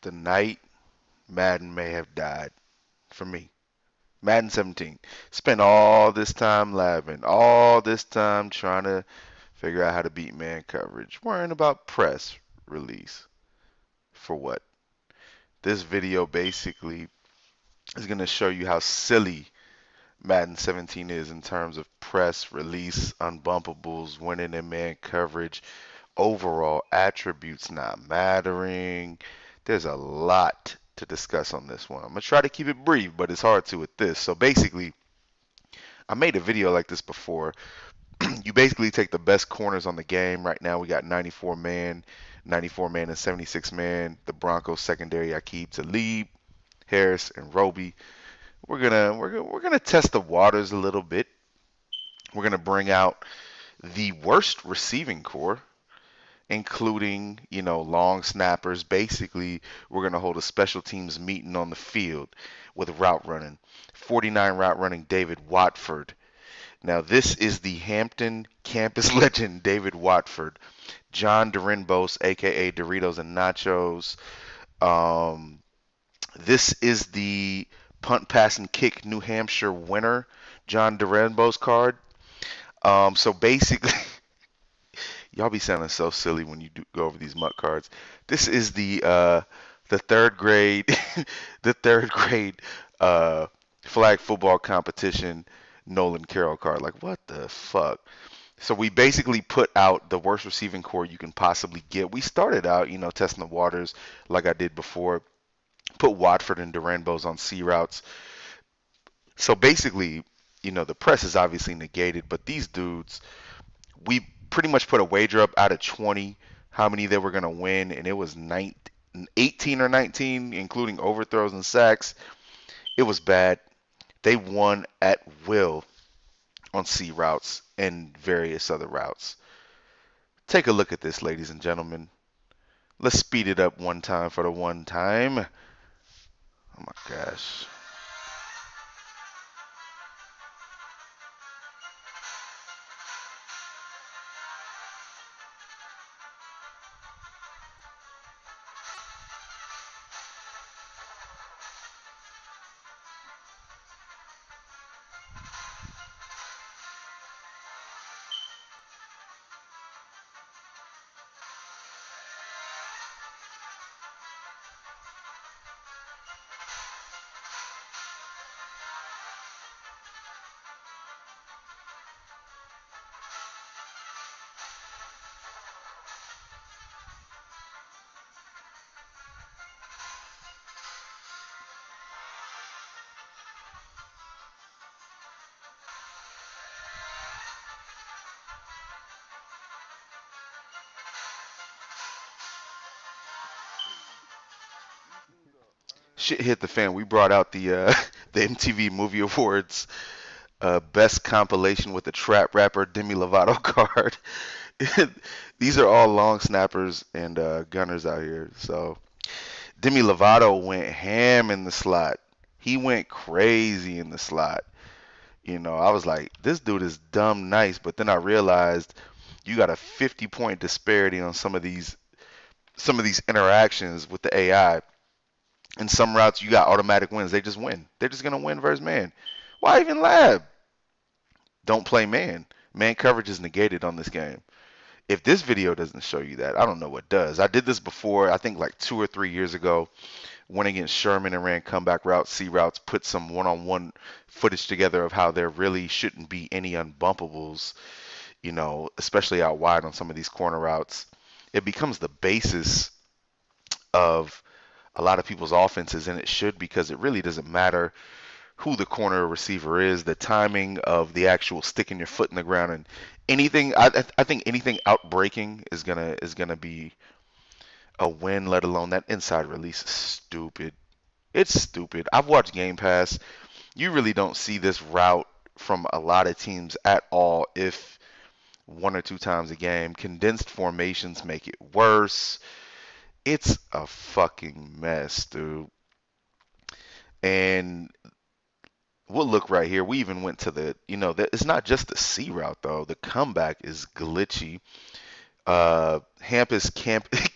the night Madden may have died for me. Madden 17. Spent all this time labbing, all this time trying to figure out how to beat man coverage, worrying about press release. For what? This video basically is going to show you how silly Madden 17 is in terms of press, release, unbumpables, winning in man coverage, overall attributes not mattering. There's a lot to discuss on this one. I'm going to try to keep it brief, but it's hard to with this. So basically, I made a video like this before. You basically take the best corners on the game. Right now, we got 94 man and 76 man. The Broncos secondary, I keep Talib, Harris, and Roby. We're gonna test the waters a little bit. We're gonna bring out the worst receiving core, including long snappers. Basically, we're gonna hold a special teams meeting on the field with route running. 49 route running David Watford. Now this is the Hampton campus legend David Watford. John Dorenbos, aka Doritos and Nachos. Um, this is the punt, pass, and kick New Hampshire winner, John Dorenbos card. So basically, y'all be sounding so silly when you go over these muck cards. This is the third grade the third grade uh, flag football competition Nolan Carroll card. Like what the fuck? So we basically put out the worst receiving core you can possibly get. We started out, testing the waters like I did before. Put Watford and Duranbos on C routes. So basically, the press is obviously negated, but these dudes, we pretty much put a wager up out of 20 how many they were going to win, and it was 18 or 19, including overthrows and sacks. It was bad. They won at will on C routes and various other routes. Take a look at this, ladies and gentlemen. Let's speed it up one time for the one time. Oh my gosh. Shit hit the fan. We brought out the the MTV Movie Awards best compilation with the trap rapper Demi Lovato card. These are all long snappers and gunners out here. So Demi Lovato went ham in the slot. He went crazy in the slot. I was like, this dude is dumb nice, but then I realized you got a 50-point disparity on some of these interactions with the AI. In some routes, you got automatic wins. They just win. They're just gonna win versus man. Why even lab? Don't play man. Man coverage is negated on this game. If this video doesn't show you that, I don't know what does. I did this before, I think like 2 or 3 years ago. Went against Sherman and ran comeback routes, C routes, put some one-on-one footage together of how there really shouldn't be any unbumpables, especially out wide on some of these corner routes. It becomes the basis of a lot of people's offenses, and it should, because it really doesn't matter who the corner receiver is. The timing of the actual sticking your foot in the ground and anything. I think anything out breaking is gonna be a win. Let alone that inside release is stupid. It's stupid. I've watched Game Pass. You really don't see this route from a lot of teams at all, if one or two times a game. Condensed formations make it worse. It's a fucking mess, dude. And we'll look right here. We even went to it's not just the C route though. The comeback is glitchy. Campus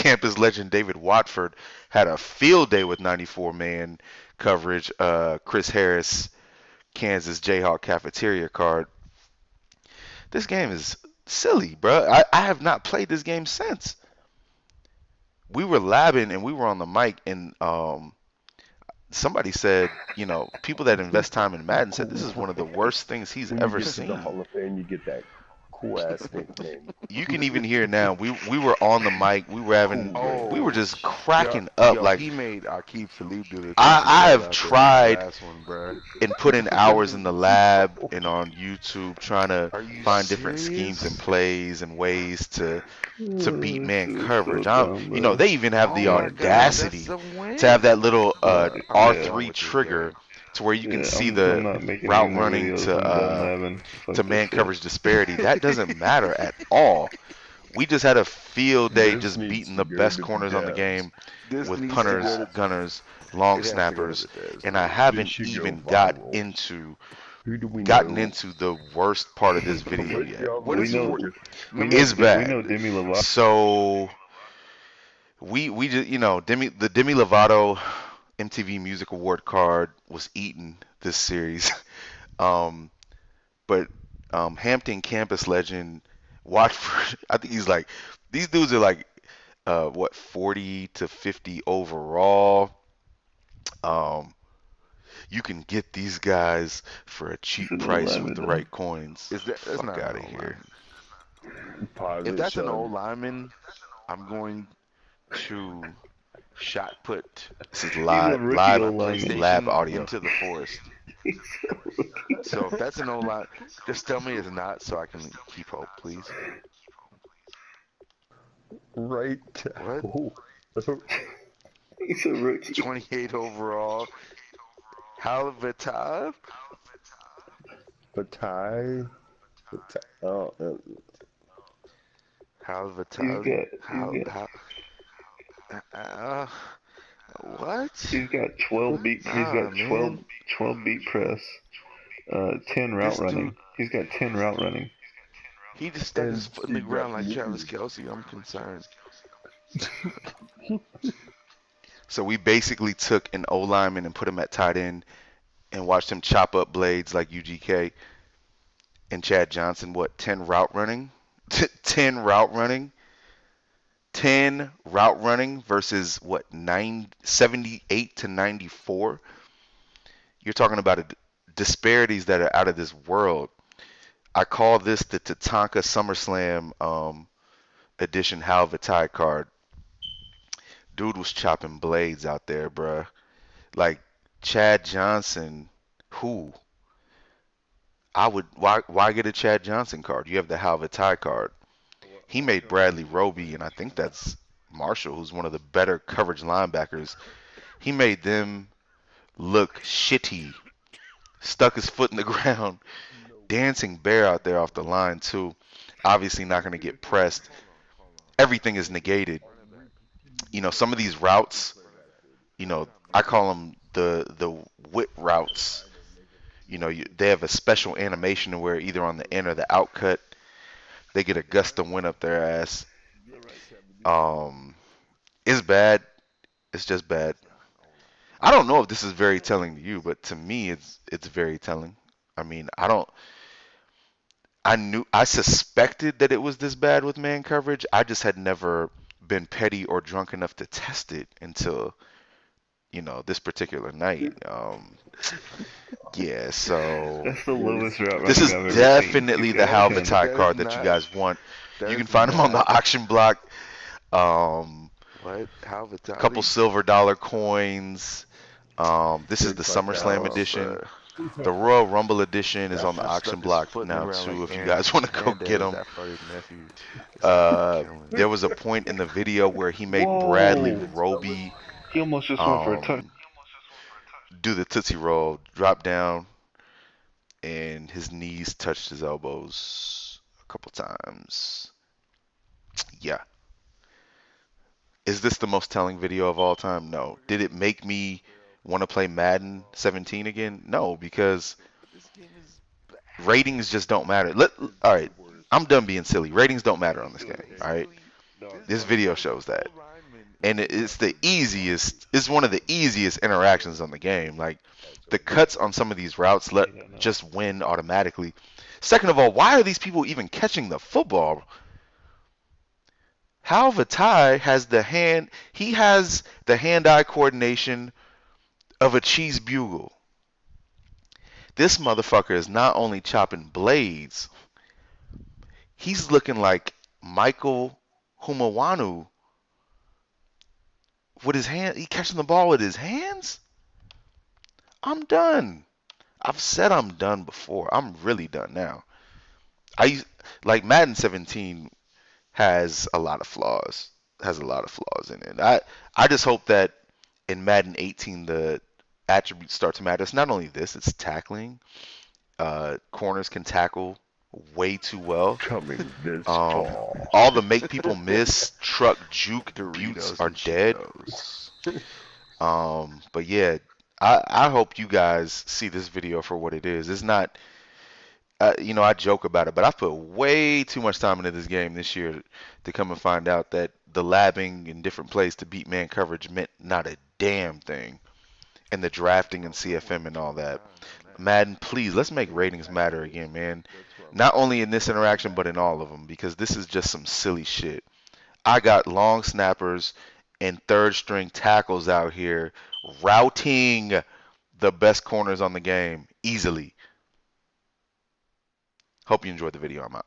campus legend David Watford had a field day with 94 man coverage. Chris Harris, Kansas Jayhawk cafeteria card. This game is silly, bro. I have not played this game since. We were labbing and we were on the mic, and somebody said, people that invest time in Madden said this is one of the worst things he's When you ever get to the seen. Hall of Fame, you get that cool ass nickname. You can even hear it now. We were on the mic. Cool We were Ranch. Oh, just yo, cracking up. yo, Like he made Akeem Talib do the I tutu roll have out there in the tried last one, bruh. and put in hours in the lab and on YouTube trying to Are you find different schemes and serious? plays and ways to beat This man shit is so coverage. dumb, bro. They even have Oh the my God, that's audacity a to have win. that little I'm Yeah, done R3 with this trigger game. to where you can yeah. see I'm the not making any route more running videos. I'm done labbing. to Fuck this man shit. coverage disparity. That doesn't matter at all. We just had a field day This just needs beating to the go best to corners on the devs. game This with needs to go punters, to. gunners, long It has to go to snappers, the devs, and I dude. This haven't should go even got viral. into Who do we gotten know? into the worst part of this video Let, yet. y'all, What let We is me know, what, just let me It's we bad. know Demi Lovata. So we just the Demi Lovato MTV Music Award card was eaten this series. Um, but Hampton campus legend Watford, I think he's like these dudes are like what 40 to 50 overall. Um, you can get these guys for a It's cheap an old price with the lineman though. right coins. is that? That's Fuck not an out of old here. lineman. pause If it, that's an Shug. old lineman, I'm going to shot put This is He's a rookie my old lineman. lab PlayStation audio. into the forest. He's a rookie. So if that's an old line, just tell me it's not, so I can keep hope, please. Right. What? Oh. He's a rookie. 28 overall. Halavatar? Batai. Oh, He's Halavatar? got he's How? got How? Uh, what? he's got 12 beat. He's Nah, got man. 12 beat press. 10 route This dude, running. He's got 10 route running. he just stuck his and foot in the he got ground like Travis knees. Kelsey. I'm concerned. So we basically took an O lineman and put him at tight end and watched him chop up blades like UGK and Chad Johnson. What 10 route running? 10 route running. 10 route running versus what 78 to 94. You're talking about disparities that are out of this world. I call this the Tatanka SummerSlam edition Hal Vitae card. Dude was chopping blades out there, bruh. Like Chad Johnson, who I would why get a Chad Johnson card? You have the Hal Vitae card. He made Bradley Roby, and I think that's Marshall, who's one of the better coverage linebackers. He made them look shitty. Stuck his foot in the ground, dancing bear out there off the line too. Obviously not going to get pressed. Everything is negated. Some of these routes, I call them the whip routes. They have a special animation where either on the in or the out cut, they get a gust of wind up their ass. Um, it's bad. It's just bad. I don't know if this is very telling to you, but to me, it's very telling. I mean, I suspected that it was this bad with man coverage. I just had never been petty or drunk enough to test it until this particular night. Yeah, so That's the lowest This, route this running is I've ever seen. He's definitely the got That Hal is 10. Vitae that is card that you not guys want. that You can is find them on not the auction block. Um, what couple Halvatali. silver dollar coins. This is Big the SummerSlam 5,000. Oh, edition. bro. The Royal Rumble edition is That on the fool auction stuck his block foot in the now ground like too. If you Aaron guys want to go get Hernandez them. after his nephew. This dude is killing it. There was a point in the video where he made Bradley Whoa! Roby He almost just went for a touch. um, do the Tootsie Roll, drop down, and his knees touched his elbows a couple times. Yeah. Is this the most telling video of all time? No. Did it make me want to play Madden 17 again? No, because But this game is bad. ratings just don't matter. All right, I'm done being silly. Ratings don't matter on this game. All right, Basically, this this dude video has an shows that. O line and it's the easiest. It's one of the easiest interactions on the game. Like the cuts on some of these routes let just win automatically. Second of all, why are these people even catching the football? Hal Vitae has the hand. He has the hand-eye coordination of a cheese bugle. This motherfucker is not only chopping blades, he's looking like Michael Humawanu with his hand. He catching the ball with his hands. I'm done. I've said I'm done before. I'm really done now. I like Madden 17 has a lot of flaws. Has a lot of flaws in it. I just hope that in Madden 18 the attributes start to matter. It's not only this, it's tackling. Corners can tackle way too well. Coming this Um, fall. all the make people miss, truck, juke, buttes Doritos are and dead. Cheetos. But yeah, I hope you guys see this video for what it is. It's not, I joke about it, but I've put way too much time into this game this year to come and find out that the labbing in different plays to beat man coverage meant not a damn thing. And the drafting and CFM and all that. Madden, please, let's make ratings matter again, man. Not only in this interaction, but in all of them, because this is just some silly shit. I got long snappers and third string tackles out here routing the best corners on the game easily. Hope you enjoyed the video. I'm out.